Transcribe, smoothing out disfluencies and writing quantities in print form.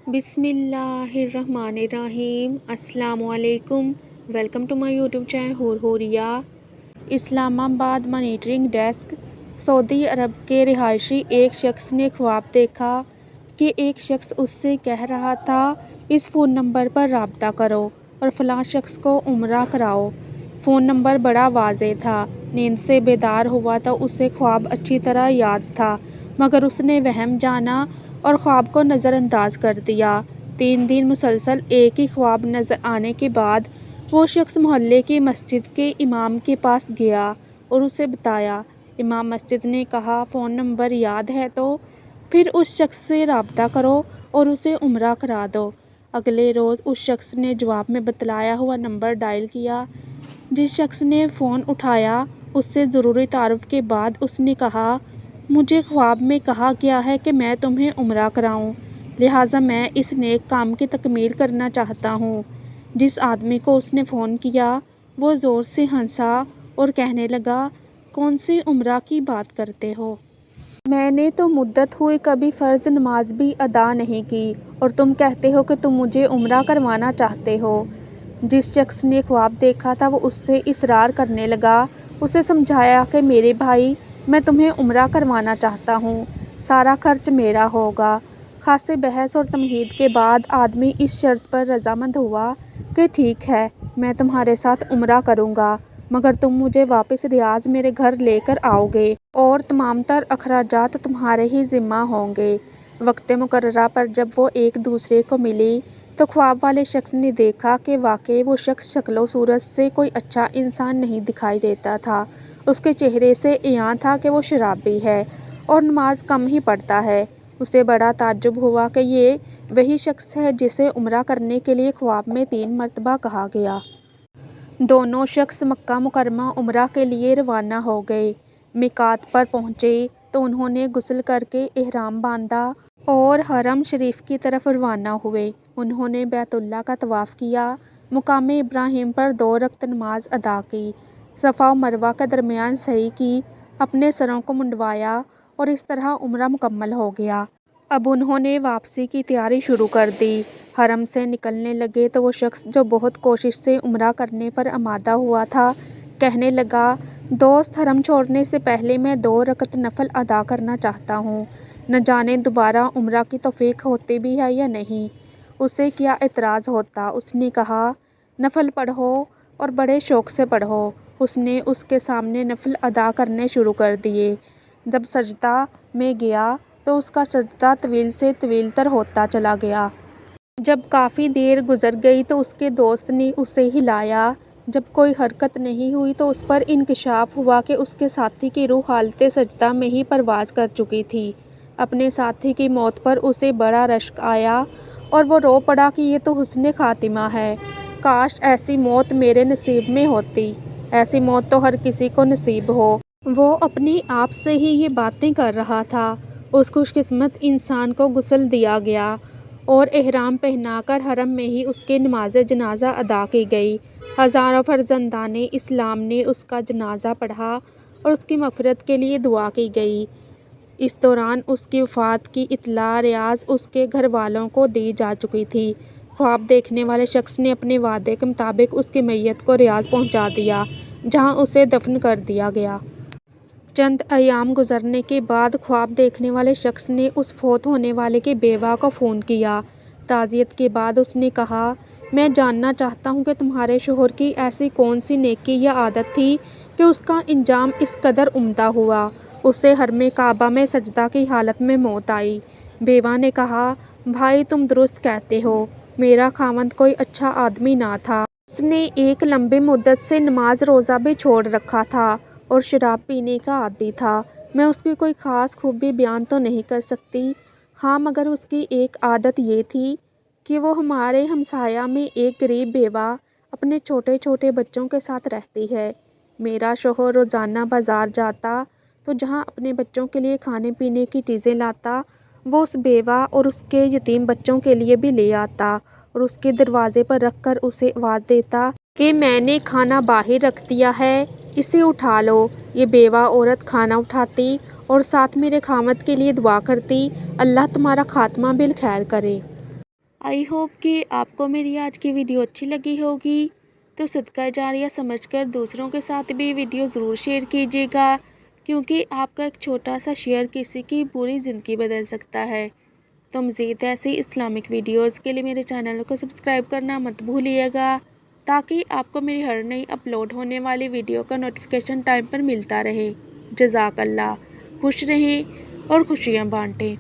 بسم اللہ الرحمن الرحیم۔ السلام علیکم۔ Welcome to my YouTube channel Horiya. Islamabad monitoring desk. سعودی عرب کے رہائشی ایک شخص نے خواب دیکھا کہ ایک شخص اس سے کہہ رہا تھا اس فون نمبر پر رابطہ کرو اور فلاں شخص کو عمرہ کراؤ۔ فون نمبر بڑا واضح تھا۔ نیند سے بیدار ہوا تو اسے خواب اچھی طرح یاد تھا، مگر اس نے وہم جانا اور خواب کو نظر انداز کر دیا۔ 3 دن مسلسل ایک ہی خواب نظر آنے کے بعد وہ شخص محلے کی مسجد کے امام کے پاس گیا اور اسے بتایا۔ امام مسجد نے کہا، فون نمبر یاد ہے تو پھر اس شخص سے رابطہ کرو اور اسے عمرہ کرا دو۔ اگلے روز اس شخص نے جواب میں بتلایا ہوا نمبر ڈائل کیا۔ جس شخص نے فون اٹھایا اس سے ضروری تعارف کے بعد اس نے کہا، مجھے خواب میں کہا گیا ہے کہ میں تمہیں عمرہ کراؤں، لہٰذا میں اس نیک کام کی تکمیل کرنا چاہتا ہوں۔ جس آدمی کو اس نے فون کیا وہ زور سے ہنسا اور کہنے لگا، کون سی عمرہ کی بات کرتے ہو؟ میں نے تو مدت ہوئی کبھی فرض نماز بھی ادا نہیں کی اور تم کہتے ہو کہ تم مجھے عمرہ کروانا چاہتے ہو۔ جس شخص نے خواب دیکھا تھا وہ اس سے اصرار کرنے لگا۔ اسے سمجھایا کہ میرے بھائی، میں تمہیں عمرہ کروانا چاہتا ہوں، سارا خرچ میرا ہوگا۔ خاصی بحث اور تمہید کے بعد آدمی اس شرط پر رضامند ہوا کہ ٹھیک ہے، میں تمہارے ساتھ عمرہ کروں گا، مگر تم مجھے واپس ریاض میرے گھر لے کر آؤ گے اور تمام تر اخراجات تمہارے ہی ذمہ ہوں گے۔ وقت مقررہ پر جب وہ ایک دوسرے کو ملی تو خواب والے شخص نے دیکھا کہ واقعی وہ شخص شکل و صورت سے کوئی اچھا انسان نہیں دکھائی دیتا تھا۔ اس کے چہرے سے عیاں تھا کہ وہ شرابی ہے اور نماز کم ہی پڑھتا ہے۔ اسے بڑا تعجب ہوا کہ یہ وہی شخص ہے جسے عمرہ کرنے کے لیے خواب میں 3 مرتبہ کہا گیا۔ دونوں شخص مکہ مکرمہ عمرہ کے لیے روانہ ہو گئے۔ میقات پر پہنچے تو انہوں نے غسل کر کے احرام باندھا اور حرم شریف کی طرف روانہ ہوئے۔ انہوں نے بیت اللہ کا طواف کیا، مقام ابراہیم پر 2 رکعت نماز ادا کی، صفا و مروہ کے درمیان سعی کی، اپنے سروں کو منڈوایا اور اس طرح عمرہ مکمل ہو گیا۔ اب انہوں نے واپسی کی تیاری شروع کر دی۔ حرم سے نکلنے لگے تو وہ شخص جو بہت کوشش سے عمرہ کرنے پر آمادہ ہوا تھا کہنے لگا، دوست، حرم چھوڑنے سے پہلے میں 2 رکعت نفل ادا کرنا چاہتا ہوں، نہ جانے دوبارہ عمرہ کی توفیق ہوتی بھی ہے یا نہیں۔ اسے کیا اعتراض ہوتا؟ اس نے کہا، نفل پڑھو اور بڑے شوق سے پڑھو۔ اس نے اس کے سامنے نفل ادا کرنے شروع کر دیے۔ جب سجدہ میں گیا تو اس کا سجدہ طویل سے طویل تر ہوتا چلا گیا۔ جب کافی دیر گزر گئی تو اس کے دوست نے اسے ہلایا۔ جب کوئی حرکت نہیں ہوئی تو اس پر انکشاف ہوا کہ اس کے ساتھی کی روح حالت سجدہ میں ہی پرواز کر چکی تھی۔ اپنے ساتھی کی موت پر اسے بڑا رشک آیا اور وہ رو پڑا کہ یہ تو حسن خاتمہ ہے، کاش ایسی موت میرے نصیب میں ہوتی، ایسی موت تو ہر کسی کو نصیب ہو۔ وہ اپنے آپ سے ہی یہ باتیں کر رہا تھا۔ اس خوش قسمت انسان کو غسل دیا گیا اور احرام پہنا کر حرم میں ہی اس کی نماز جنازہ ادا کی گئی۔ ہزاروں فرزندان اسلام نے اس کا جنازہ پڑھا اور اس کی مغفرت کے لیے دعا کی گئی۔ اس دوران اس کی وفات کی اطلاع ریاض اس کے گھر والوں کو دی جا چکی تھی۔ خواب دیکھنے والے شخص نے اپنے وعدے کے مطابق اس کی میت کو ریاض پہنچا دیا، جہاں اسے دفن کر دیا گیا۔ چند ایام گزرنے کے بعد خواب دیکھنے والے شخص نے اس فوت ہونے والے کی بیوہ کو فون کیا۔ تعزیت کے بعد اس نے کہا، میں جاننا چاہتا ہوں کہ تمہارے شوہر کی ایسی کون سی نیکی یا عادت تھی کہ اس کا انجام اس قدر عمدہ ہوا، اسے حرم کعبہ میں سجدہ کی حالت میں موت آئی۔ بیوہ نے کہا، بھائی تم درست کہتے ہو، میرا خاوند کوئی اچھا آدمی نہ تھا۔ اس نے ایک لمبی مدت سے نماز روزہ بھی چھوڑ رکھا تھا اور شراب پینے کا عادی تھا۔ میں اس کی کوئی خاص خوبی بیان تو نہیں کر سکتی، ہاں مگر اس کی ایک عادت یہ تھی کہ وہ ہمارے ہمسایہ میں ایک غریب بیوہ اپنے چھوٹے چھوٹے بچوں کے ساتھ رہتی ہے۔ میرا شوہر روزانہ بازار جاتا تو جہاں اپنے بچوں کے لیے کھانے پینے کی چیزیں لاتا وہ اس بیوہ اور اس کے یتیم بچوں کے لیے بھی لے آتا اور اس کے دروازے پر رکھ کر اسے آواز دیتا کہ میں نے کھانا باہر رکھ دیا ہے، اسے اٹھا لو۔ یہ بیوہ عورت کھانا اٹھاتی اور ساتھ میرے خاوند کے لیے دعا کرتی، اللہ تمہارا خاتمہ بالخیر کرے۔ آئی ہوپ کہ آپ کو میری آج کی ویڈیو اچھی لگی ہوگی، تو صدقہ جاریہ سمجھ کر دوسروں کے ساتھ بھی ویڈیو ضرور شیئر کیجیے گا، کیونکہ آپ کا ایک چھوٹا سا شیئر کسی کی پوری زندگی بدل سکتا ہے۔ تو مزید ایسی اسلامک ویڈیوز کے لیے میرے چینل کو سبسکرائب کرنا مت بھولیے گا، تاکہ آپ کو میری ہر نئی اپلوڈ ہونے والی ویڈیو کا نوٹیفیکیشن ٹائم پر ملتا رہے۔ جزاک اللہ۔ خوش رہیں اور خوشیاں بانٹیں۔